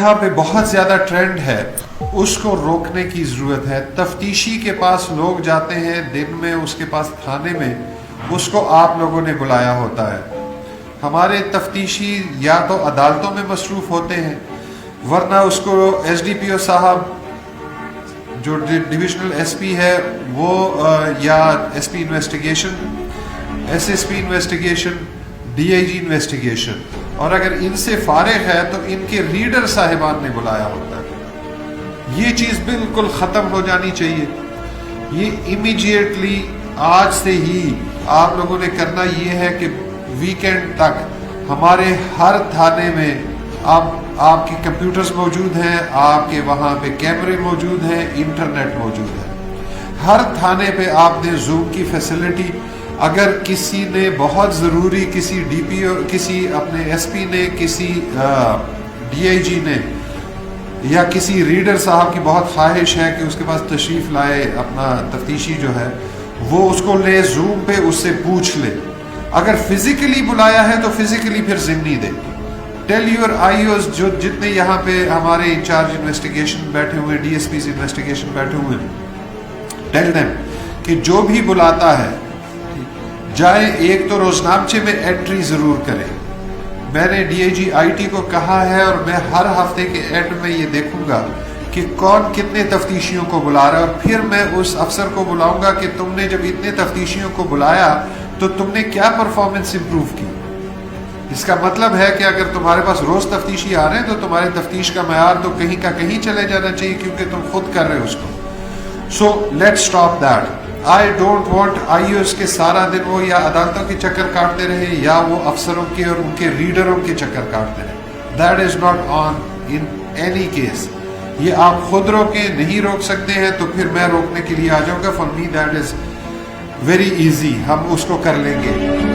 جہاں پہ بہت زیادہ ٹرینڈ ہے اس کو روکنے کی ضرورت ہے. تفتیشی کے پاس لوگ جاتے ہیں دن میں، اس کے پاس تھانے میں، اس کو آپ لوگوں نے بلایا ہوتا ہے. ہمارے تفتیشی یا تو عدالتوں میں مصروف ہوتے ہیں، ورنہ اس کو ایس ڈی پی او صاحب جو ڈویژنل ایس پی ہے وہ یا S P investigation, S S P investigation, D I G investigation, اور اگر ان سے فارغ ہے تو ان کے ریڈر صاحبان نے بلایا ہوتا ہے. یہ چیز بالکل ختم ہو جانی چاہیے. یہ امیڈیٹلی آج سے ہی آپ لوگوں نے کرنا یہ ہے کہ ویکینڈ تک ہمارے ہر تھانے میں آپ کے کمپیوٹرز موجود ہیں، آپ کے وہاں پہ کیمرے موجود ہیں، انٹرنیٹ موجود ہے. ہر تھانے پہ آپ نے زوم کی فیسلٹی، اگر کسی نے بہت ضروری کسی ڈی پی او، کسی اپنے ایس پی نے، کسی ڈی آئی جی نے یا کسی ریڈر صاحب کی بہت خواہش ہے کہ اس کے پاس تشریف لائے اپنا تفتیشی جو ہے، وہ اس کو لے زوم پہ اس سے پوچھ لے. اگر فزیکلی بلایا ہے تو فزیکلی پھر ضمنی دے. ٹیل یور آئی اوز، جو جتنے یہاں پہ ہمارے انچارج انویسٹیگیشن بیٹھے ہوئے، ڈی ایس پیز انویسٹیگیشن بیٹھے ہوئے، ٹیل دیم کہ جو بھی بلاتا ہے جائے ایک تو روزنامچے میں انٹری ضرور کرے. میں نے D I G I T کو کہا ہے اور میں ہر ہفتے کے اینڈ میں یہ دیکھوں گا کہ کون کتنے تفتیشیوں کو بلا رہا ہے، اور پھر میں اس افسر کو بلاؤں گا کہ تم نے جب اتنے تفتیشیوں کو بلایا تو تم نے کیا پرفارمنس امپروو کی. اس کا مطلب ہے کہ اگر تمہارے پاس روز تفتیشی آ رہے ہیں تو تمہارے تفتیش کا معیار تو کہیں کا کہیں چلے جانا چاہیے، کیونکہ تم خود کر رہے ہو اس کو. So let stop that. I don't want I Os کے سارا دن وہ یا عدالتوں کے چکر کاٹتے رہے یا وہ افسروں کے اور ان کے ریڈروں کے چکر کاٹتے رہے. That is not on in any case. یہ آپ خود روکیں، نہیں روک سکتے ہیں تو پھر میں روکنے کے لیے آ جاؤں گا. For me that is very easy, ہم اس کو کر لیں گے.